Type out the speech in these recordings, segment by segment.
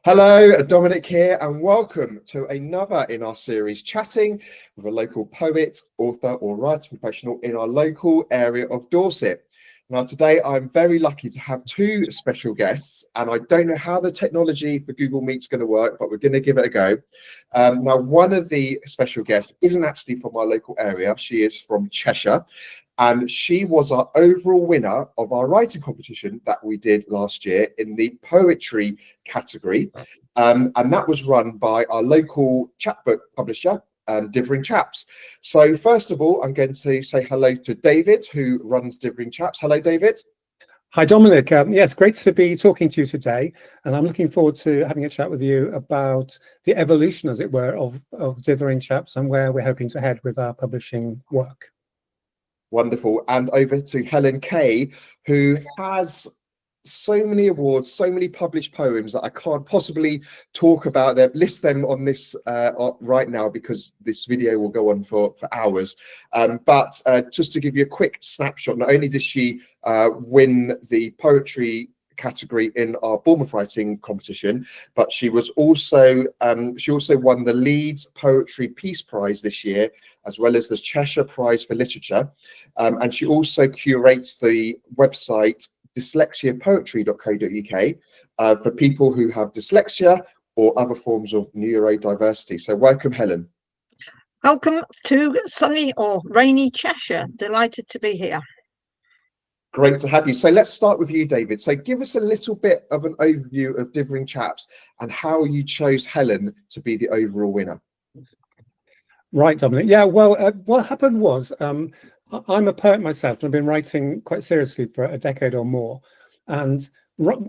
Hello, Dominic here, and welcome to another in our series, chatting with a local poet, author or writing professional in our local area of Dorset. Now, today I'm very lucky to have two special guests, and I don't know how the technology for Google Meet's going to work, but we're going to give it a go. Now, one of the special guests isn't actually from our local area. She is from Cheshire. And she was our overall winner of our writing competition that we did last year in the poetry category. And that was run by our local chapbook publisher, Dithering Chaps. So first of all, I'm going to say hello to David, who runs Dithering Chaps. Hello, David. Hi, Dominic. Yes, great to be talking to you today. And I'm looking forward to having a chat with you about the evolution, as it were, of Dithering Chaps and where we're hoping to head with our publishing work. Wonderful. And over to Helen Kay, who has so many awards, so many published poems that I can't possibly talk about them, list them on this right now, because this video will go on for hours. But just to give you a quick snapshot, not only did she win the poetry category in our Bournemouth writing competition, but she was also she also won the Leeds Poetry Peace Prize this year, as well as the Cheshire Prize for Literature, and she also curates the website dyslexiapoetry.co.uk for people who have dyslexia or other forms of neurodiversity. So welcome, Helen. Welcome to sunny or rainy Cheshire. Delighted to be here. Great to have you. So let's start with you, David. So give us a little bit of an overview of Dithering Chaps and how you chose Helen to be the overall winner. Right, Dominic. Yeah, well, what happened was I'm a poet myself, and I've been writing quite seriously for a decade or more. And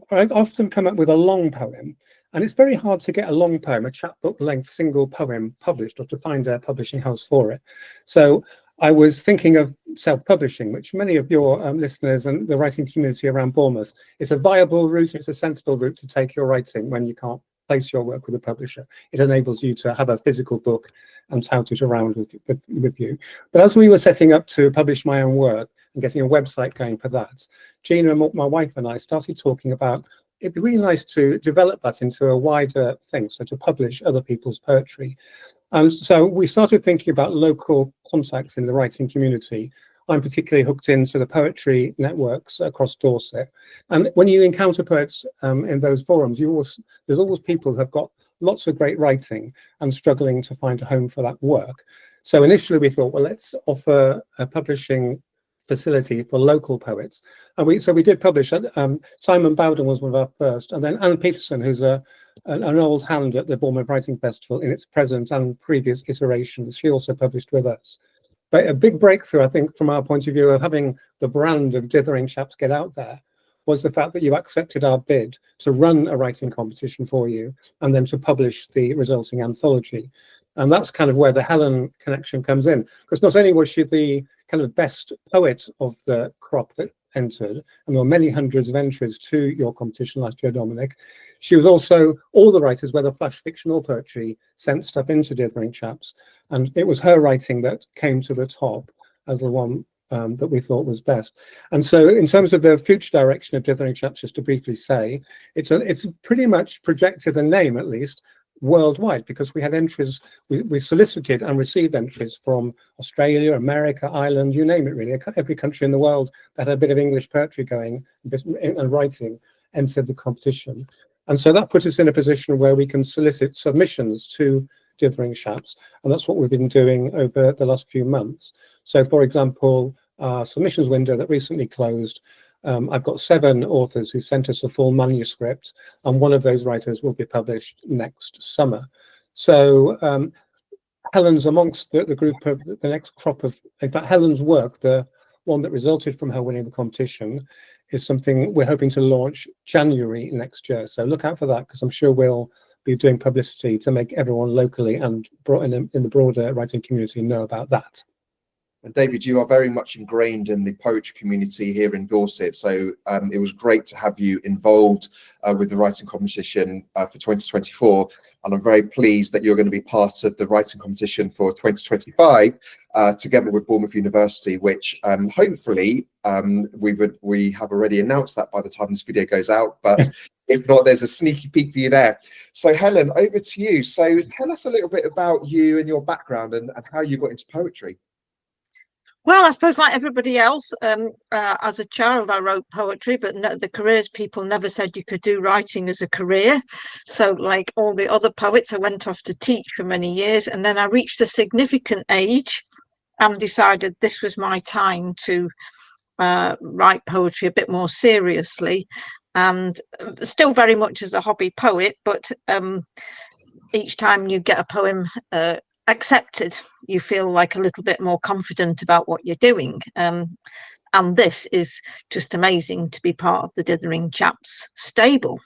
I often come up with a long poem, and it's very hard to get a long poem, a chapbook length single poem published, or to find a publishing house for it. So I was thinking of self-publishing, which many of your listeners and the writing community around Bournemouth, it's a viable route, it's a sensible route to take your writing when you can't place your work with a publisher. It enables you to have a physical book and tout it around with you. But as we were setting up to publish my own work and getting a website going for that, Gina, my wife, and I started talking about it'd be really nice to develop that into a wider thing, so to publish other people's poetry. And so we started thinking about local contacts in the writing community. I'm particularly hooked into the poetry networks across Dorset. And when you encounter poets in those forums, there's always people who have got lots of great writing and struggling to find a home for that work. So initially we thought, well, let's offer a publishing facility for local poets. And we did publish. Simon Bowden was one of our first, and then Anne Peterson, who's an old hand at the Bournemouth Writing Festival in its present and previous iterations. She also published with us. But a big breakthrough, I think, from our point of view of having the brand of Dithering Chaps get out there, was the fact that you accepted our bid to run a writing competition for you and then to publish the resulting anthology. And that's kind of where the Helen connection comes in, because not only was she the kind of best poet of the crop that entered, and there were many hundreds of entries to your competition last year, Dominic, she was also, all the writers, whether flash fiction or poetry, sent stuff into Dithering Chaps, and it was her writing that came to the top as the one that we thought was best. And so in terms of the future direction of Dithering Chaps, just to briefly say, it's pretty much projected a name, at least, worldwide, because we had entries, we solicited and received entries from Australia, America, Ireland, you name it really. Every country in the world that had a bit of English poetry going and writing entered the competition. And so that put us in a position where we can solicit submissions to Dithering Chaps, and that's what we've been doing over the last few months. So for example, our submissions window that recently closed, I've got 7 authors who sent us a full manuscript, and one of those writers will be published next summer. So Helen's amongst the group of the next crop of, in fact, Helen's work, the one that resulted from her winning the competition, is something we're hoping to launch January next year. So look out for that, because I'm sure we'll be doing publicity to make everyone locally and in the broader writing community know about that. And David, you are very much ingrained in the poetry community here in Dorset, so it was great to have you involved with the writing competition for 2024, and I'm very pleased that you're going to be part of the writing competition for 2025 together with Bournemouth University, which hopefully we have already announced that by the time this video goes out, but If not, there's a sneaky peek for you there. So Helen, over to you. So tell us a little bit about you and your background and how you got into poetry. Well, I suppose like everybody else, as a child, I wrote poetry, but no, the careers people never said you could do writing as a career. So like all the other poets, I went off to teach for many years. And then I reached a significant age and decided this was my time to write poetry a bit more seriously. And still very much as a hobby poet, but each time you get a poem accepted, you feel like a little bit more confident about what you're doing. And this is just amazing to be part of the Dithering Chaps stable,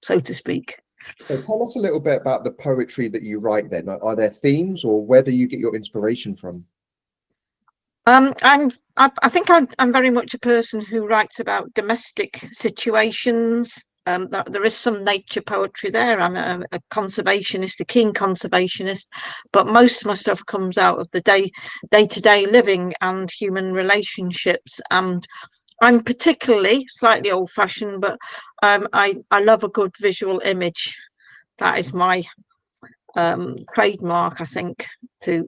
so to speak. So tell us a little bit about the poetry that you write then. Are there themes, or where do you get your inspiration from? I think I'm very much a person who writes about domestic situations. There is some nature poetry there. I'm a conservationist, a keen conservationist, but most of my stuff comes out of the day-to-day living and human relationships. And I'm particularly slightly old-fashioned, but I love a good visual image. That is my trademark, I think, to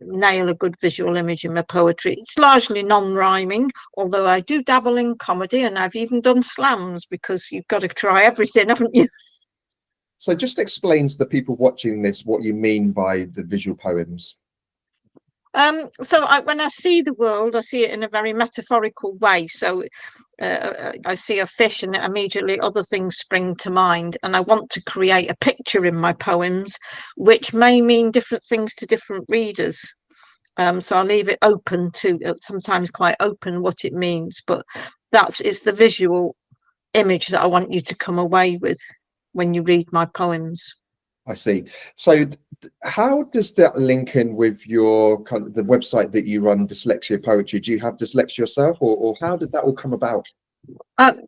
nail a good visual image in my poetry. It's largely non-rhyming, although I do dabble in comedy, and I've even done slams, because you've got to try everything, haven't you? So just explain to the people watching this what you mean by the visual poems. When I see the world, I see it in a very metaphorical way. So I see a fish and immediately other things spring to mind, and I want to create a picture in my poems which may mean different things to different readers. So I'll leave it open to, sometimes quite open, what it means, but it's the visual image that I want you to come away with when you read my poems. I see. So how does that link in with your kind of the website that you run, Dyslexia Poetry? Do you have dyslexia yourself, or how did that all come about? I'm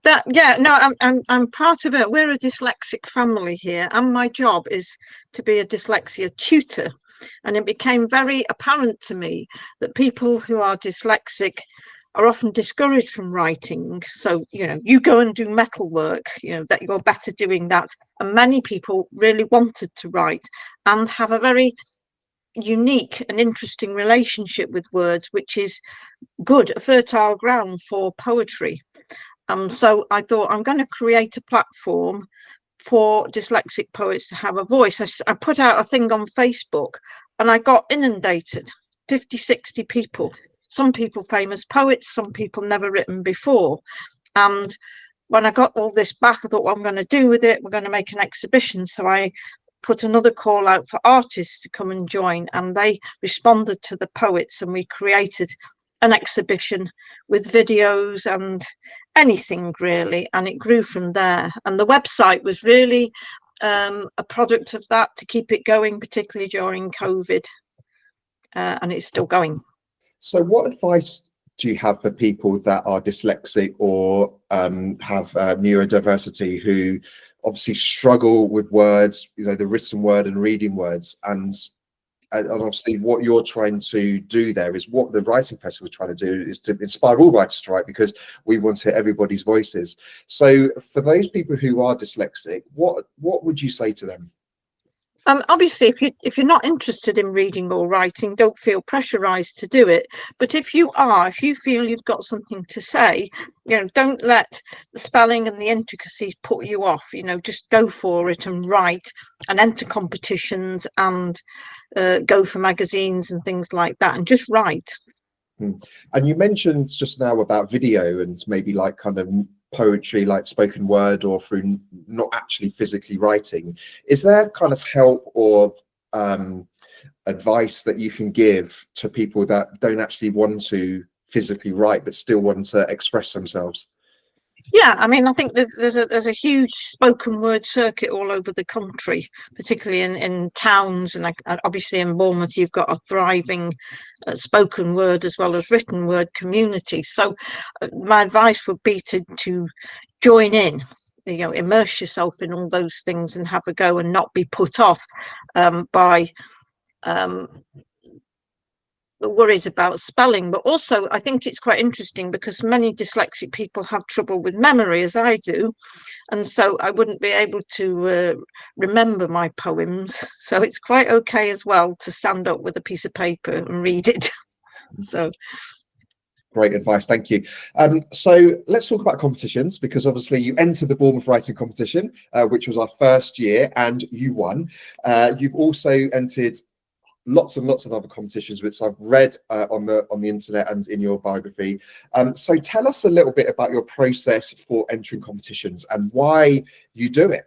part of it. We're a dyslexic family here, and my job is to be a dyslexia tutor. And it became very apparent to me that people who are dyslexic are often discouraged from writing. So, you go and do metal work, that you're better doing that. And many people really wanted to write and have a very unique and interesting relationship with words, which is good, a fertile ground for poetry. So I thought, I'm going to create a platform for dyslexic poets to have a voice. I put out a thing on Facebook and I got inundated, 50, 60 people. Some people famous poets, some people never written before. And when I got all this back, I thought, what I'm going to do with it, we're going to make an exhibition. So I put another call out for artists to come and join, and they responded to the poets, and we created an exhibition with videos and anything really, and it grew from there. And the website was really a product of that, to keep it going, particularly during COVID, and it's still going. So what advice do you have for people that are dyslexic or have neurodiversity, who obviously struggle with words, the written word and reading words, and obviously what you're trying to do there is what the writing festival is trying to do, is to inspire all writers to write, because we want to hear everybody's voices. So for those people who are dyslexic, what would you say to them? Obviously, if you're not interested in reading or writing, don't feel pressurized to do it. But if you feel you've got something to say, don't let the spelling and the intricacies put you off. Just go for it and write, and enter competitions, and go for magazines and things like that, and just write. And you mentioned just now about video and maybe like kind of poetry, like spoken word, or through not actually physically writing. Is there kind of help or advice that you can give to people that don't actually want to physically write but still want to express themselves? Yeah, I mean, I think there's a huge spoken word circuit all over the country, particularly in towns, and obviously in Bournemouth you've got a thriving spoken word as well as written word community. So my advice would be to join in, immerse yourself in all those things and have a go, and not be put off by worries about spelling, but also I think it's quite interesting because many dyslexic people have trouble with memory, as I do, and so I wouldn't be able to remember my poems. So it's quite okay as well to stand up with a piece of paper and read it. So great advice, thank you. So let's talk about competitions, because obviously you entered the Bournemouth writing competition, which was our first year, and you won. You've also entered lots and lots of other competitions, which I've read on the internet and in your biography. So tell us a little bit about your process for entering competitions and why you do it.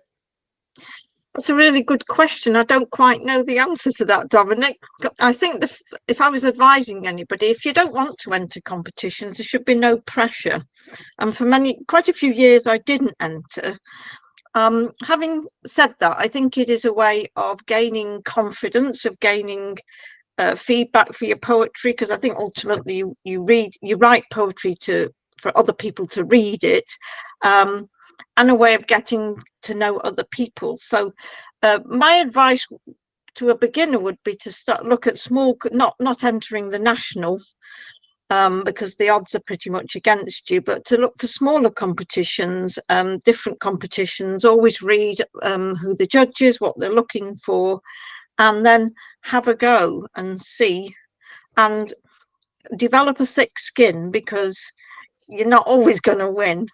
that's a really good question. I don't quite know the answer to that, Dominic. I think if I was advising anybody, if you don't want to enter competitions, there should be no pressure. And for quite a few years, I didn't enter. Having said that, I think it is a way of gaining confidence, of gaining feedback for your poetry, because I think ultimately you write poetry for other people to read it, and a way of getting to know other people. So my advice to a beginner would be to look at small, not entering the national, because the odds are pretty much against you, but to look for smaller competitions, different competitions. Always read who the judge is, what they're looking for, and then have a go and see, and develop a thick skin, because you're not always going to win,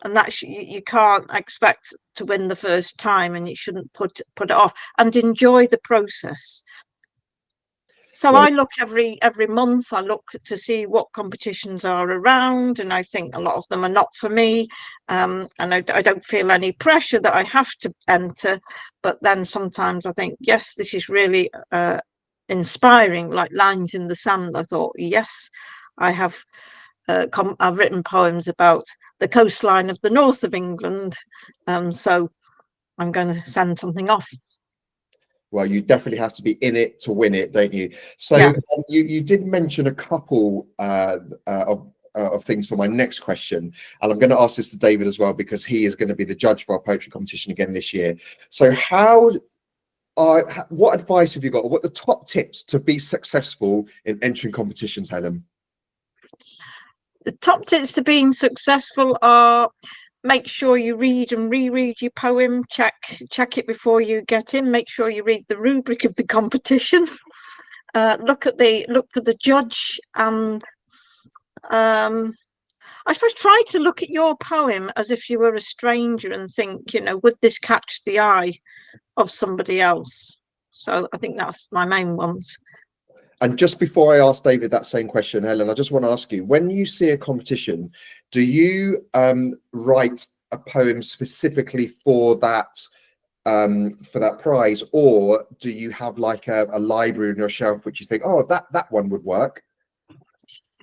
and that you can't expect to win the first time, and you shouldn't put it off, and enjoy the process. So I look every month. I look to see what competitions are around, and I think a lot of them are not for me. And I don't feel any pressure that I have to enter. But then sometimes I think, yes, this is really inspiring, like Lines in the Sand. I thought, yes, I have. I've written poems about the coastline of the north of England, so I'm going to send something off. Well, you definitely have to be in it to win it, don't you? So yeah. You did mention a couple of things for my next question, and I'm going to ask this to David as well, because he is going to be the judge for our poetry competition again this year. So what advice have you got, or what are the top tips to be successful in entering competitions, Helen? The top tips to being successful are: make sure you read and reread your poem, check it before you get in, make sure you read the rubric of the competition, look at the judge, and I suppose try to look at your poem as if you were a stranger and think, would this catch the eye of somebody else? So I think that's my main ones. And just before I ask David that same question, Helen, I just want to ask you, when you see a competition, do you write a poem specifically for that prize, or do you have like a library on your shelf which you think, oh, that one would work?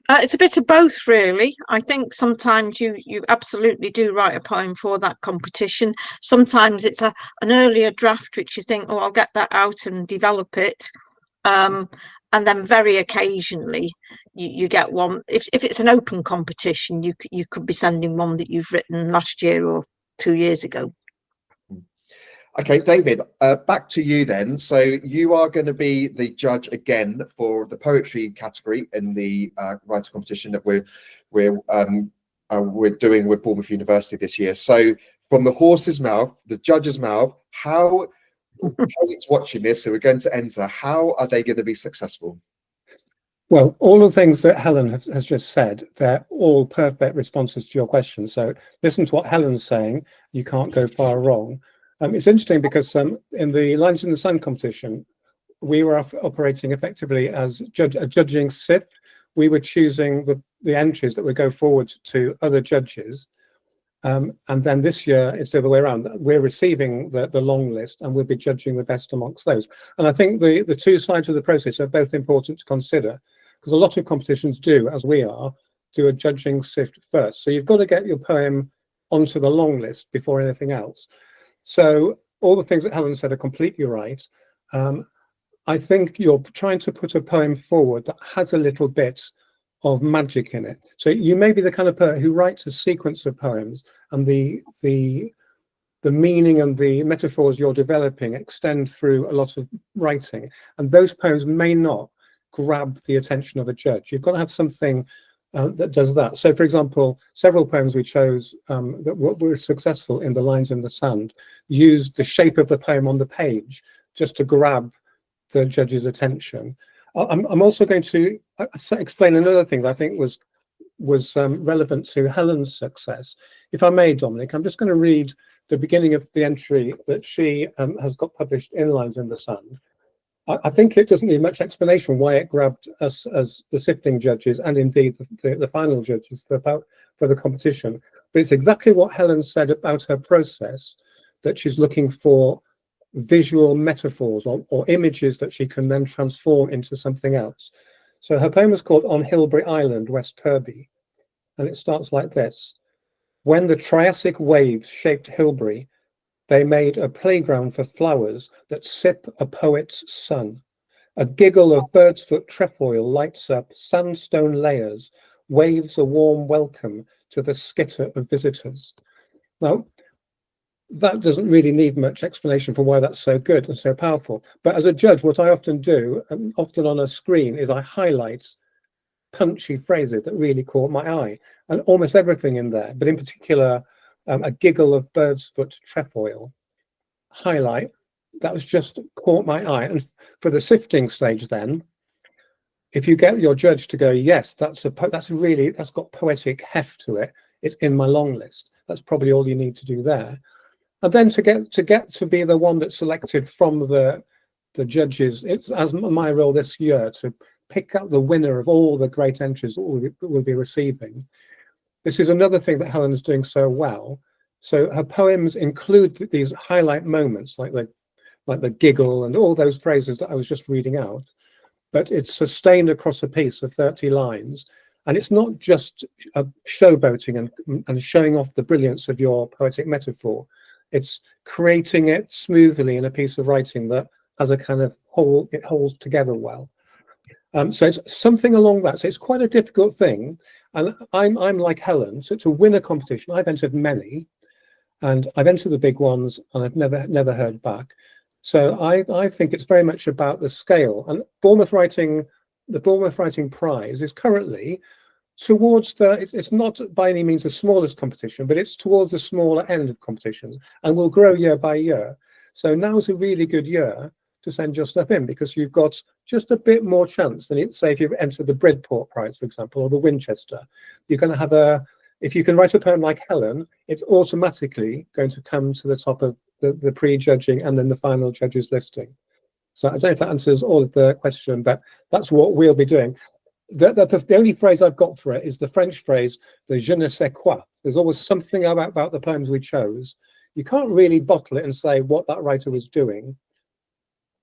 It's a bit of both, really. I think sometimes you absolutely do write a poem for that competition. Sometimes it's an earlier draft which you think, oh, I'll get that out and develop it. And then very occasionally you get one. If it's an open competition, you could be sending one that you've written last year or 2 years ago. Okay, David, back to you then. So you are going to be the judge again for the poetry category in the writing competition that we're doing with Bournemouth University this year. So from the horse's mouth, the judge's mouth, how it's watching this, who are going to enter, how are they going to be successful? Well, all the things that Helen has just said, they're all perfect responses to your question. So listen to what Helen's saying. You can't go far wrong. It's interesting because in the Lines in the Sun competition, we were operating effectively as a judging sift. We were choosing the entries that would go forward to other judges. And then this year, it's the other way around. We're receiving the long list, and we'll be judging the best amongst those. And I think the two sides of the process are both important to consider, because a lot of competitions do, as we are, do a judging sift first. So you've got to get your poem onto the long list before anything else. So all the things that Helen said are completely right. I think you're trying to put a poem forward that has a little bit of magic in it. So you may be the kind of poet who writes a sequence of poems, and the meaning and the metaphors you're developing extend through a lot of writing, and those poems may not grab the attention of a judge. You've got to have something that does that. So, for example, several poems we chose that were successful in the lines in the sand used the shape of the poem on the page just to grab the judge's attention. I'm also going to explain another thing that I think was relevant to Helen's success. If I may, Dominic, I'm just going to read the beginning of the entry that she has got published in Lines in the Sand. I think it doesn't need much explanation why it grabbed us as the sifting judges and indeed the final judges for the competition. But it's exactly what Helen said about her process, that she's looking for visual metaphors or images that she can then transform into something else. So her poem is called On Hilbury Island, West Kirby, and it starts like this. When the Triassic waves shaped Hilbury, they made a playground for flowers that sip a poet's sun. A giggle of bird's foot trefoil lights up sandstone layers, waves a warm welcome to the skitter of visitors. Now, that doesn't really need much explanation for why that's so good and so powerful. But as a judge, what I often do, often on a screen, is I highlight punchy phrases that really caught my eye, and almost everything in there, but in particular, a giggle of bird's foot trefoil highlight that was just caught my eye. And for the sifting stage, then, if you get your judge to go, yes, that's got poetic heft to it, it's in my long list. That's probably all you need to do there. And then to get to be the one that's selected from the judges, it's as my role this year to pick up the winner of all the great entries that we'll be receiving. This is another thing that Helen is doing so well. So her poems include these highlight moments, like the giggle and all those phrases that I was just reading out. But it's sustained across a piece of 30 lines, and it's not just showboating and showing off the brilliance of your poetic metaphor. It's creating it smoothly in a piece of writing that has a kind of whole. It holds together well. So it's something along that. So it's quite a difficult thing. And I'm like Helen, so to win a competition, I've entered many, and I've entered the big ones, and I've never heard back. So I think it's very much about the scale. And the Bournemouth Writing Prize is currently towards it's not by any means the smallest competition, but it's towards the smaller end of competitions, and will grow year by year. So now is a really good year to send your stuff in, because you've got just a bit more chance than say if you've entered the Bridport Prize, for example, or the Winchester. You're going to have if you can write a poem like Helen, it's automatically going to come to the top of the pre-judging and then the final judges listing. So I don't know if that answers all of the question, but that's what we'll be doing. The only phrase I've got for it is the French phrase, the je ne sais quoi. There's always something about the poems we chose. You can't really bottle it and say what that writer was doing.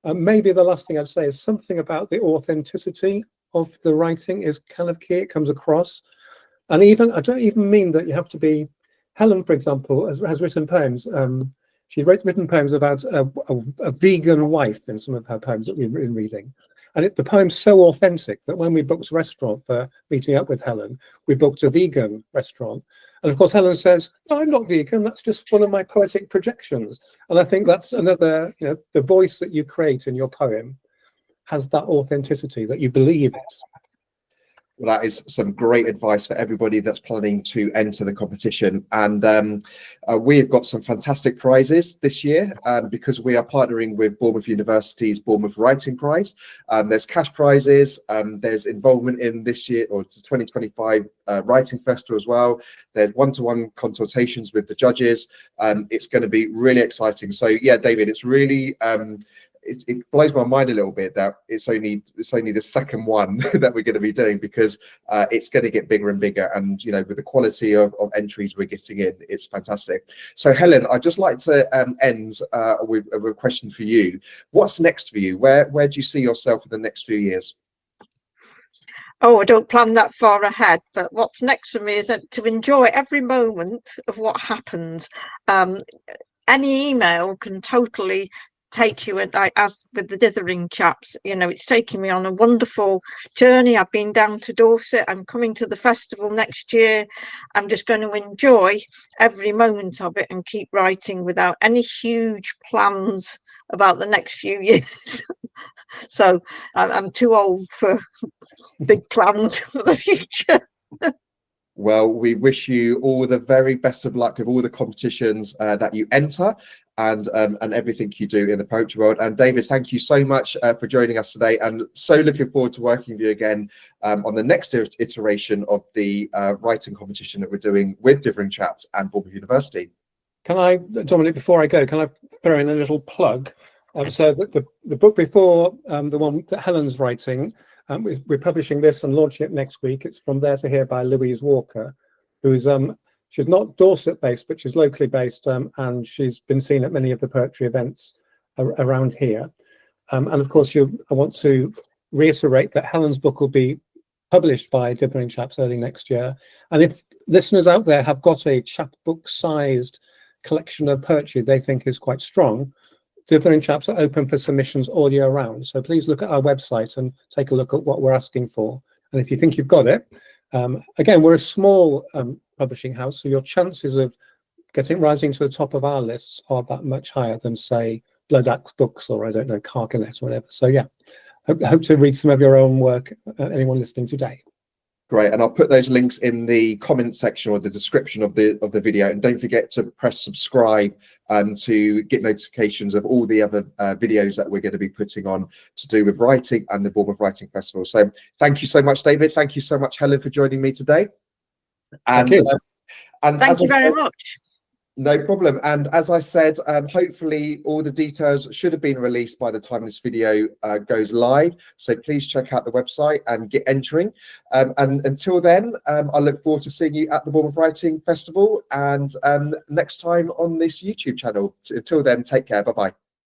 Maybe the last thing I'd say is something about the authenticity of the writing is kind of key. It comes across. And I don't even mean that you have to be. Helen, for example, has written poems. She's written poems about a vegan wife in some of her poems that we've been reading. And the poem's so authentic that when we booked a restaurant for meeting up with Helen, we booked a vegan restaurant. And of course, Helen says, no, I'm not vegan. That's just one of my poetic projections. And I think that's another, the voice that you create in your poem has that authenticity, that you believe it. Well, that is some great advice for everybody that's planning to enter the competition. And we've got some fantastic prizes this year because we are partnering with Bournemouth University's Bournemouth Writing Prize. There's cash prizes. There's involvement in this year or 2025 Writing Festival as well. There's one-to-one consultations with the judges. It's going to be really exciting. So yeah, David, it's really it blows my mind a little bit that it's only the second one that we're going to be doing, because it's going to get bigger and bigger, and with the quality of entries we're getting in, it's fantastic. So Helen, I'd just like to end with a question for you. What's next for you? Where do you see yourself in the next few years? Oh, I don't plan that far ahead, but what's next for me is to enjoy every moment of what happens. Any email can totally take you, and as with the Dithering Chaps, it's taking me on a wonderful journey. I've been down to Dorset. I'm coming to the festival next year. I'm just going to enjoy every moment of it and keep writing without any huge plans about the next few years. So I'm too old for big plans for the future. Well, we wish you all the very best of luck with all the competitions that you enter and everything you do in the poetry world. And David, thank you so much for joining us today, and so looking forward to working with you again on the next iteration of the writing competition that we're doing with Dithering Chaps and Bournemouth University. Can I, Dominic, before I go, can I throw in a little plug? So the book before, the one that Helen's writing, we're publishing this and launching it next week. It's From There to Here by Louise Walker, who's she's not Dorset based, but she's locally based, and she's been seen at many of the poetry events around here. And of course, I want to reiterate that Helen's book will be published by Dithering Chaps early next year. And if listeners out there have got a chapbook sized collection of poetry they think is quite strong, Dithering Chaps are open for submissions all year round. So please look at our website and take a look at what we're asking for. And if you think you've got it, again, we're a small publishing house, so your chances of rising to the top of our lists are that much higher than, say, Blood Axe Books or, I don't know, Carcanet or whatever. So yeah, I hope to read some of your own work, anyone listening today. Great, and I'll put those links in the comment section or the description of the video. And don't forget to press subscribe to get notifications of all the other videos that we're going to be putting on to do with writing and the Bournemouth Writing Festival. So thank you so much, David. Thank you so much, Helen, for joining me today. And thank you very much. No problem. And as I said, hopefully all the details should have been released by the time this video goes live. So please check out the website and get entering. And until then, I look forward to seeing you at the Bournemouth Writing Festival and next time on this YouTube channel. Until then, take care. Bye-bye.